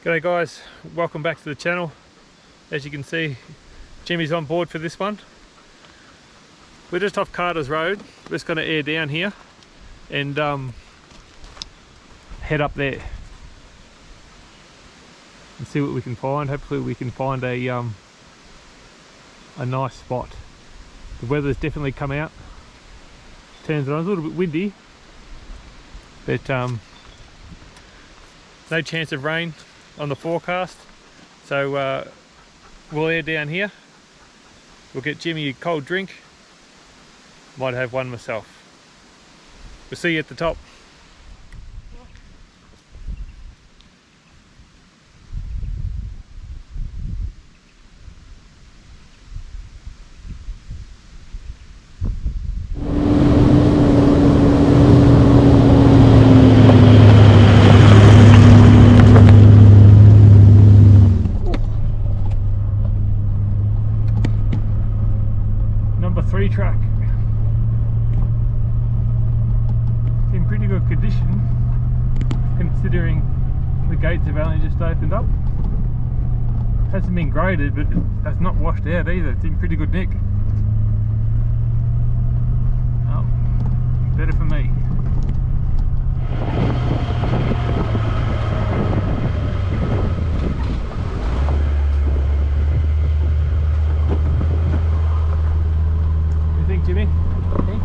G'day guys, welcome back to the channel. As you can see, Jimmy's on board for this one. We're just off Carter's Road. We're just going to air down here and head up there and see what we can find. Hopefully we can find a nice spot. The weather's definitely come out. Turns on, it's a little bit windy, but no chance of rain on the forecast, so we'll air down here. We'll get Jimmy a cold drink, might have one myself. We'll see you at the top. Track. It's in pretty good condition considering the gates have only just opened up. Hasn't been graded, but that's not washed out either. It's in pretty good nick. Oh, better for me. Jimmy? Okay.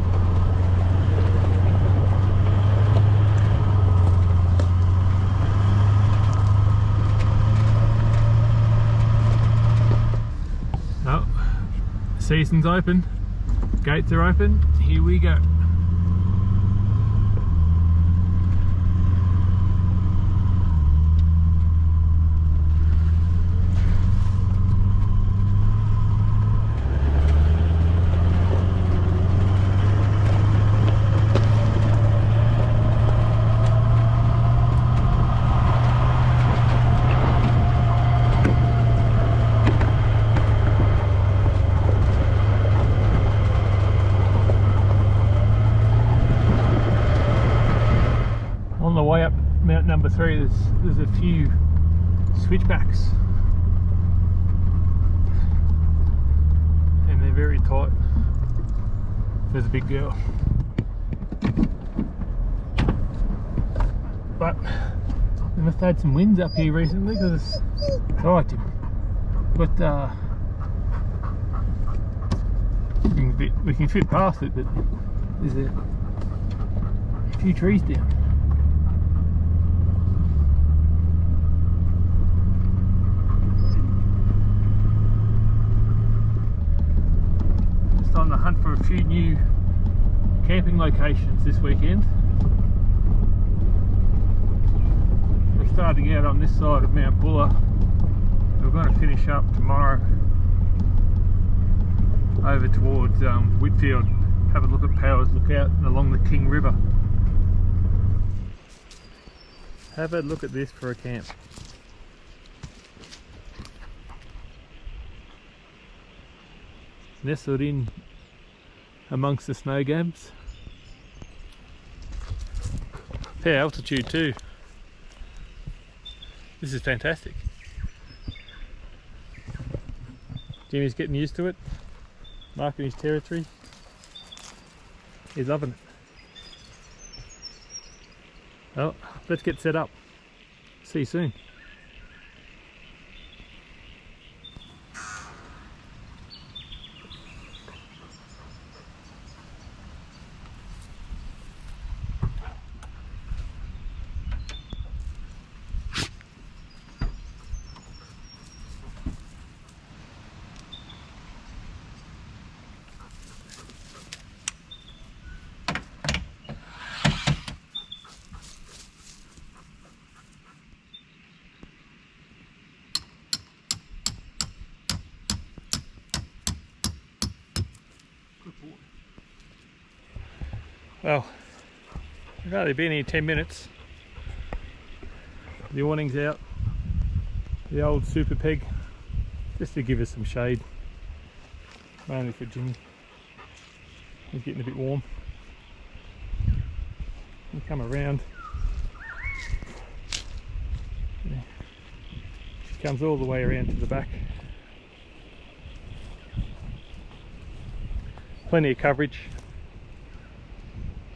Oh, season's open, gates are open, here we go. On the way up Mount number 3, there's a few switchbacks and they're very tight. There's a big girl, but they must have had some winds up here recently because it's tight. But we can fit past it, but there's a few trees down. On the hunt for a few new camping locations this weekend. We're starting out on this side of Mount Bulla. We're going to finish up tomorrow over towards Whitfield, have a look at Poers Lookout and along the King River. Have a look at this for a camp. Nestled in amongst the snow gabs. Fair altitude too. This is fantastic. Jimmy's getting used to it, marking his territory. He's loving it. Well, let's get set up. See you soon. Well, we've only been here 10 minutes. The awning's out, the old super peg, just to give us some shade, mainly for Jimmy. He's getting a bit warm. We'll come around. Yeah. Comes all the way around to the back. Plenty of coverage.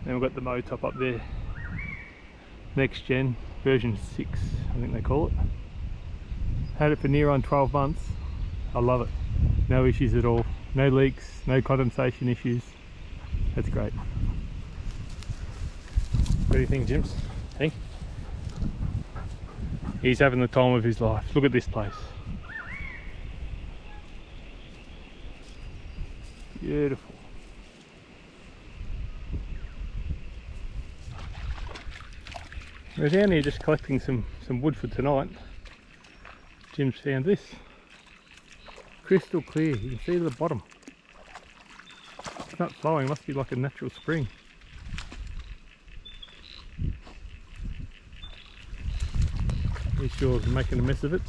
And we've got the mow top up there. Next gen, version 6, I think they call it. Had it for near on 12 months. I love it. No issues at all. No leaks, no condensation issues. That's great. What do you think, Jims? Hey? He's having the time of his life. Look at this place. Beautiful. We're down here just collecting some wood for tonight. Jim's found this. Crystal clear, you can see to the bottom. It's not flowing, it must be like a natural spring. He's sure making a mess of it.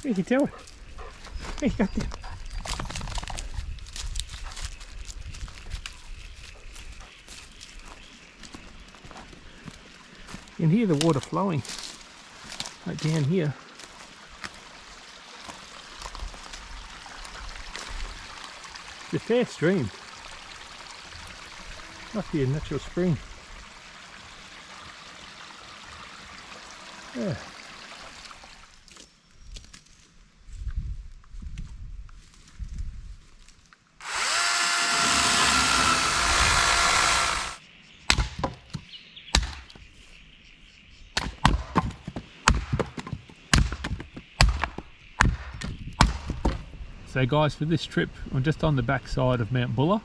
You can tell it. Hey, you got them. You can hear the water flowing right down here. It's a fair stream. Must be a natural spring. Yeah. So guys, for this trip I'm just on the back side of Mount Bulla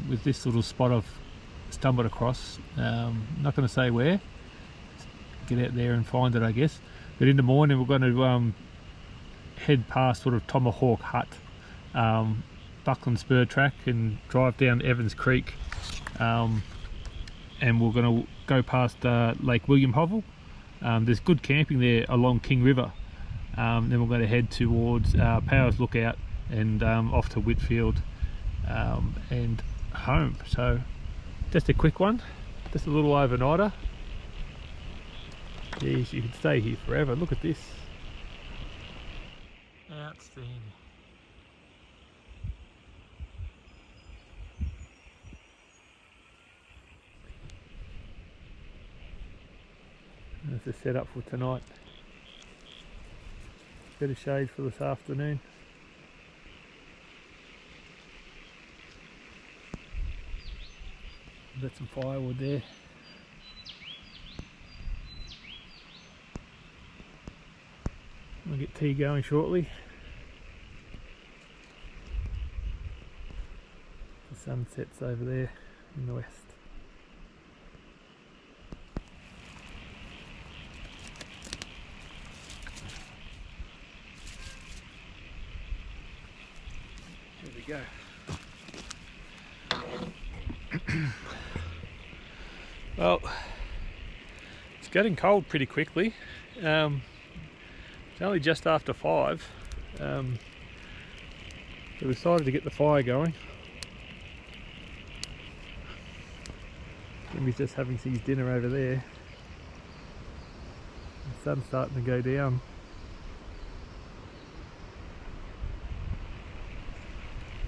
with this little spot I've stumbled across. Not going to say where, get out there and find it I guess, but in the morning we're going to head past sort of Tomahawk Hut, Buckland Spur Track, and drive down Evans Creek, and we're going to go past Lake William Hovell. There's good camping there along King River. Then we're going to head towards Poers Lookout and off to Whitfield and home. So just a quick one, just a little overnighter. Geez, you could stay here forever. Look at this. Outstanding. That's the setup for tonight. Bit of shade for this afternoon. Got some firewood there. We'll get tea going shortly. The sun sets over there in the west. There we go. Well, it's getting cold pretty quickly. It's only just after 5. So we decided to get the fire going. Jimmy's just having his dinner over there. The sun's starting to go down.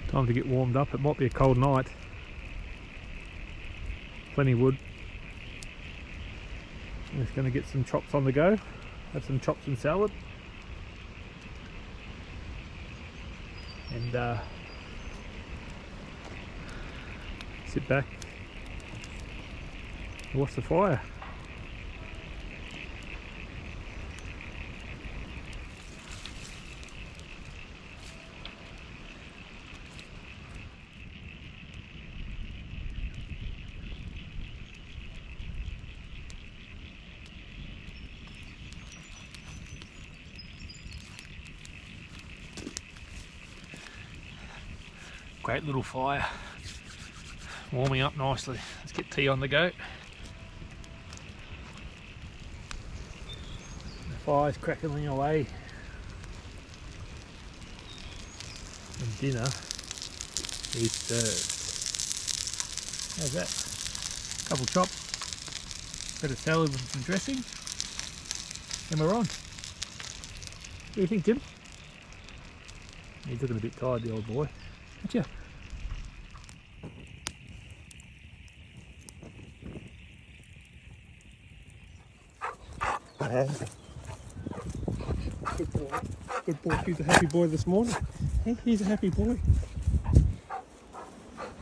Time to get warmed up. It might be a cold night. Plenty of wood. I'm just going to get some chops on the go. Have some chops and salad. And sit back and watch the fire. Great little fire, warming up nicely. Let's get tea on the go. The fire's crackling away. And dinner is served. How's that? Couple chops, Bit of salad with some dressing, and we're on. What do you think, Jim? He's looking a bit tired, the old boy. Aren't you? Good boy. Good boy. He's a happy boy this morning. Hey, he's a happy boy.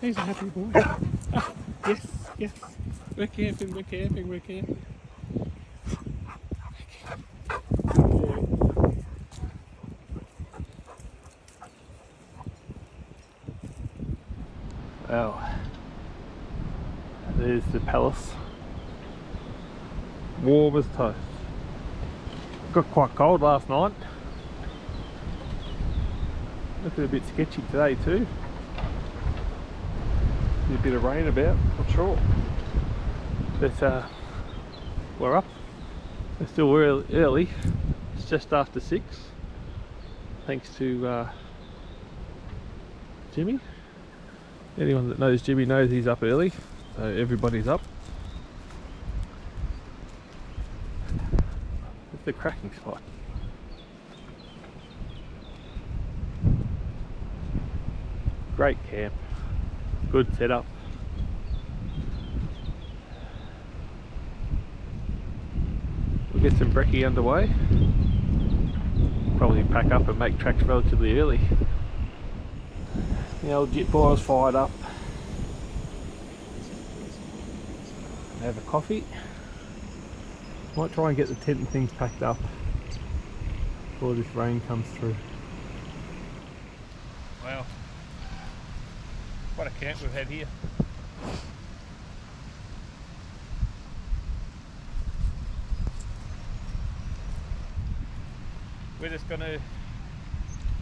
He's a happy boy. Ah, yes, yes. We're camping, we're camping, we're camping. Good boy. Well, there's the palace. Warm as toast. Got quite cold last night. Looking a bit sketchy today too. A bit of rain about, not sure. But we're up. It's still early. It's just after 6. Thanks to Jimmy. Anyone that knows Jimmy knows he's up early. So everybody's up. It's the cracking spot. Great camp. Good setup. We'll get some brekkie underway. Probably pack up and make tracks relatively early. The old jet boil's fired up. Have a coffee. Might try and get the tent and things packed up before this rain comes through. Wow. What a camp we've had here. We're just going to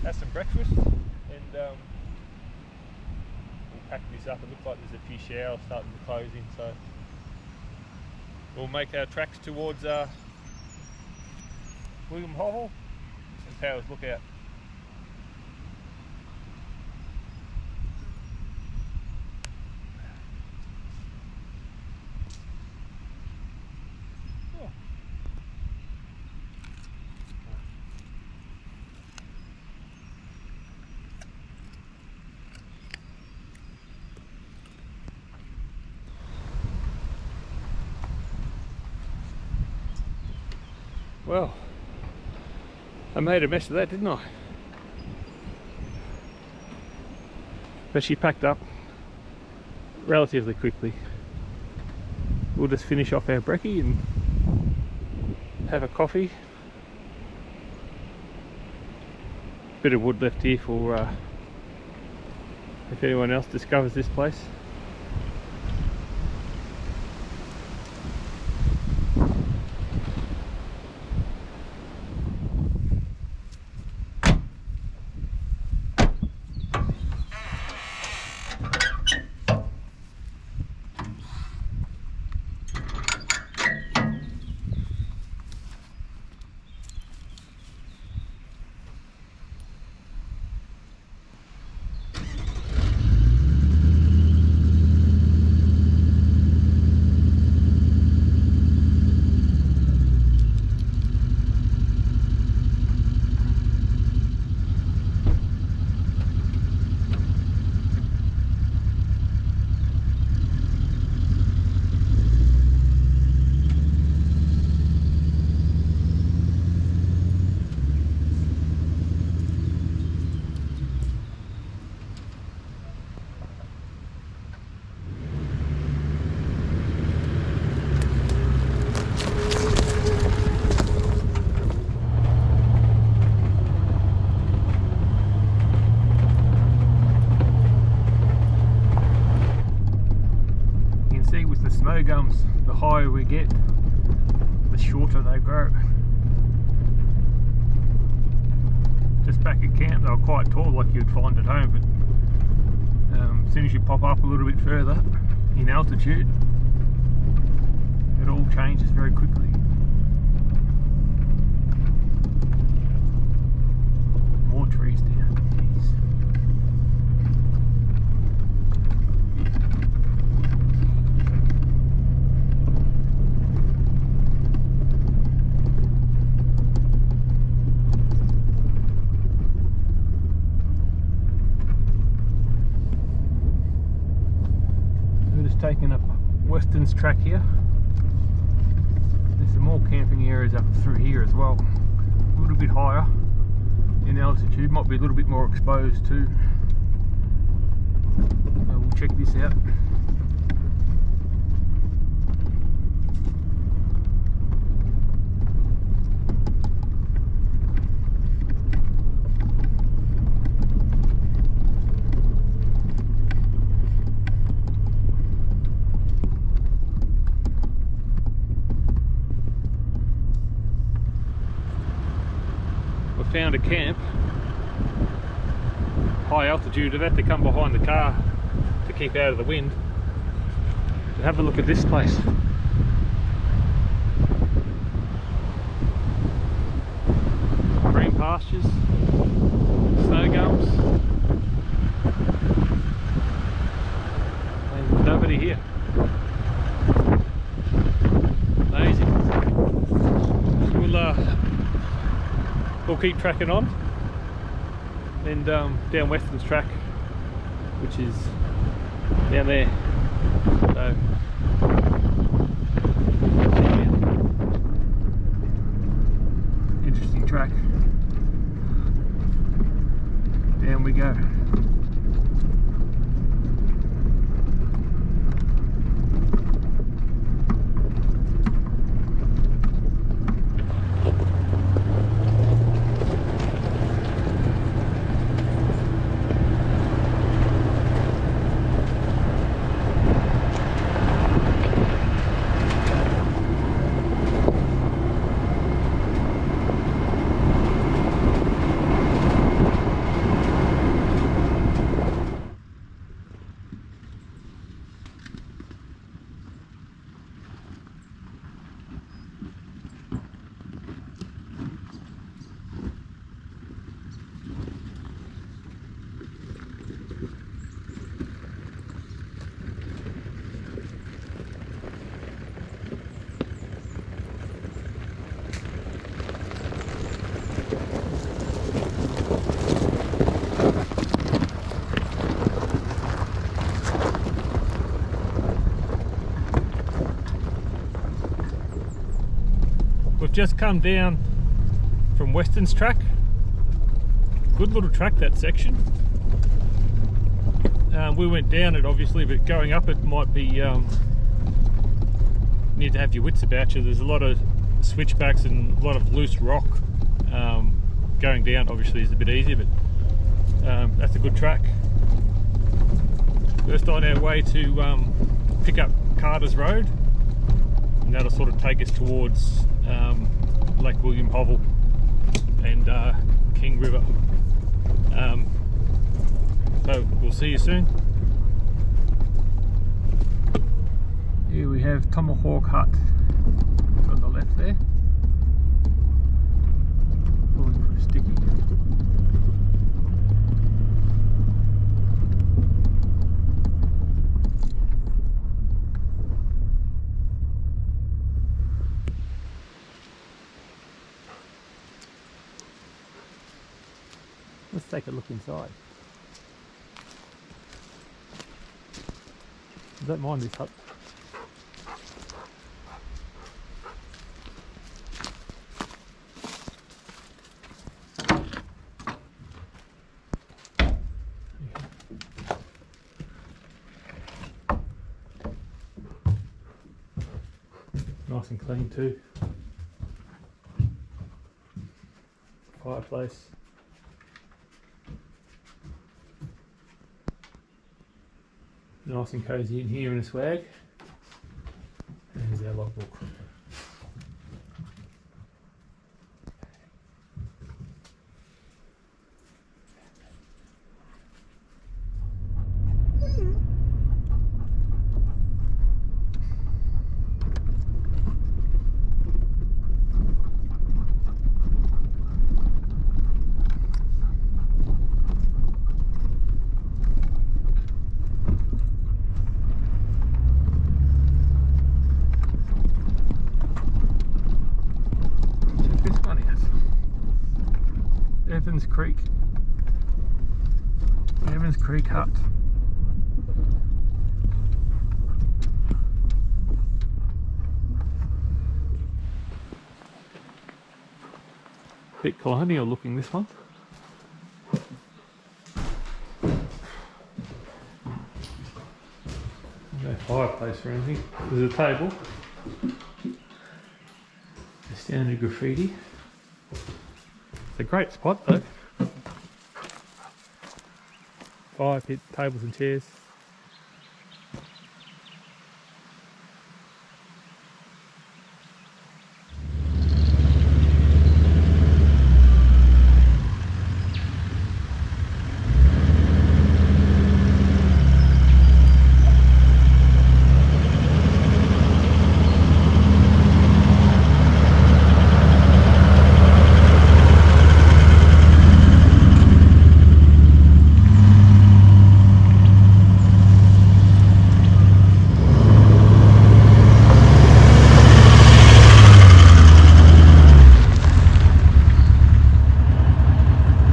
have some breakfast and we'll pack this up. It looks like there's a few showers starting to close in, so we'll make our tracks towards William Hobble and Poers Lookout. Well, I made a mess of that, didn't I? But she packed up relatively quickly. We'll just finish off our brekkie and have a coffee. Bit of wood left here for if anyone else discovers this place. Snow gums, the higher we get, the shorter they grow. Just back at camp they were quite tall like you'd find at home, but as soon as you pop up a little bit further in altitude, it all changes very quickly. More trees down. Jeez. just taken up Weston Track here. There's some more camping areas up through here as well. A little bit higher in altitude, might be a little bit more exposed too. So we'll check this out. Found a camp, high altitude. I've had to come behind the car to keep out of the wind. But have a look at this place. Green pastures, snow gums, and nobody here. Amazing. We'll keep tracking on and down Weston's Track, which is down there. So interesting track. Down we go. We've just come down from Weston's Track. Good little track, that section. We went down it obviously, but going up it might be need to have your wits about you. There's a lot of switchbacks and a lot of loose rock. Going down obviously is a bit easier, but that's a good track. First on our way to pick up Carter's Road, and that'll sort of take us towards Lake William Hovell and King River. So we'll see you soon. Here we have Tomahawk Hut on the left there. Pulling for a sticky. Let's take a look inside. I don't mind this hut. Nice and clean too. Fireplace. Nice and cosy in here in a swag. And here's our logbook. Evans Creek Hut. Bit colonial looking, this one. No fireplace or anything. There's a table. A standard graffiti. It's a great spot though. Fire pit, tables and chairs.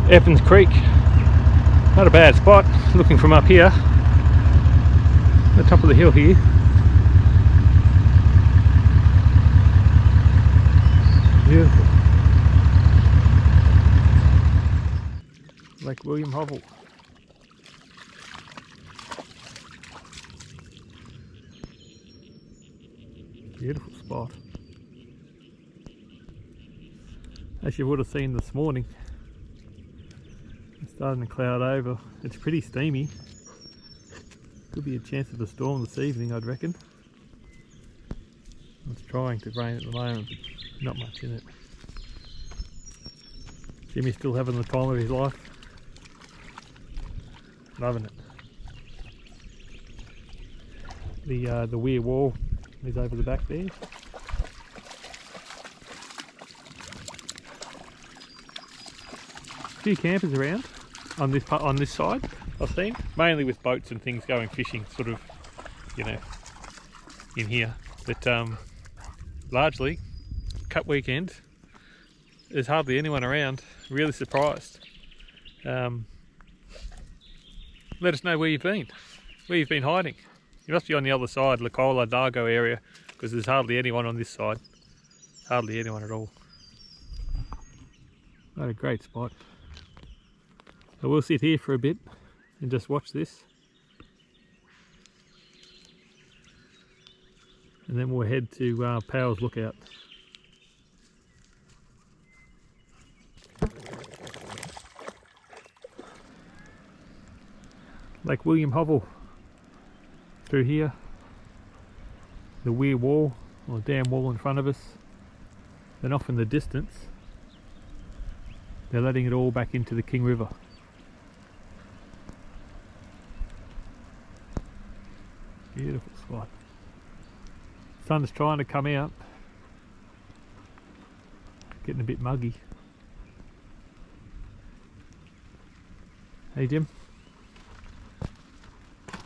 Evans Creek, not a bad spot looking from up here, the top of the hill here. Beautiful. Lake William Hovell. Beautiful spot. As you would have seen this morning, starting to cloud over. It's pretty steamy. Could be a chance of a storm this evening, I'd reckon. It's trying to rain at the moment, but not much in it. Jimmy's still having the time of his life. Loving it. The weir wall is over the back there. A few campers around on this side, I've seen, mainly with boats and things going fishing, sort of, you know, in here. But largely, Cup weekend, there's hardly anyone around. Really surprised. Let us know where you've been hiding. You must be on the other side, Lacola, Dargo area, because there's hardly anyone on this side. Hardly anyone at all. What a great spot. So we'll sit here for a bit and just watch this. And then we'll head to Poers Lookout. Lake William Hovell through here. The weir wall, or dam wall in front of us. Then off in the distance, they're letting it all back into the King River. Beautiful spot. Sun's trying to come out. Getting a bit muggy. Hey Jim.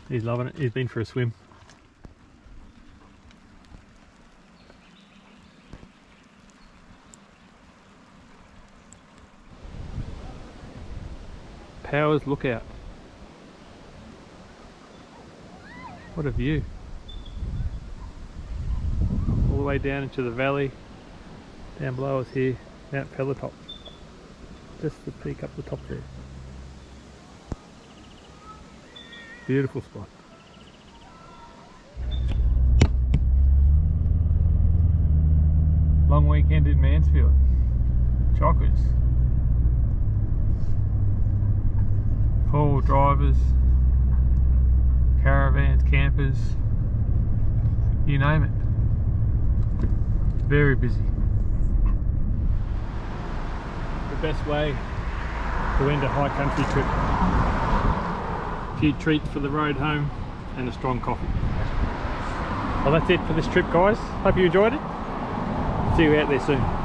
He's loving it. He's been for a swim. Poers Lookout. What a view. All the way down into the valley. Down below us here, Mount Pelletop. Just to peek up the top there. Beautiful spot. Long weekend in Mansfield. Chockers. 4 drivers, caravans, campers, you name it. Very busy. The best way to end a high country trip. A few treats for the road home and a strong coffee. Well, that's it for this trip, guys. Hope you enjoyed it. See you out there soon.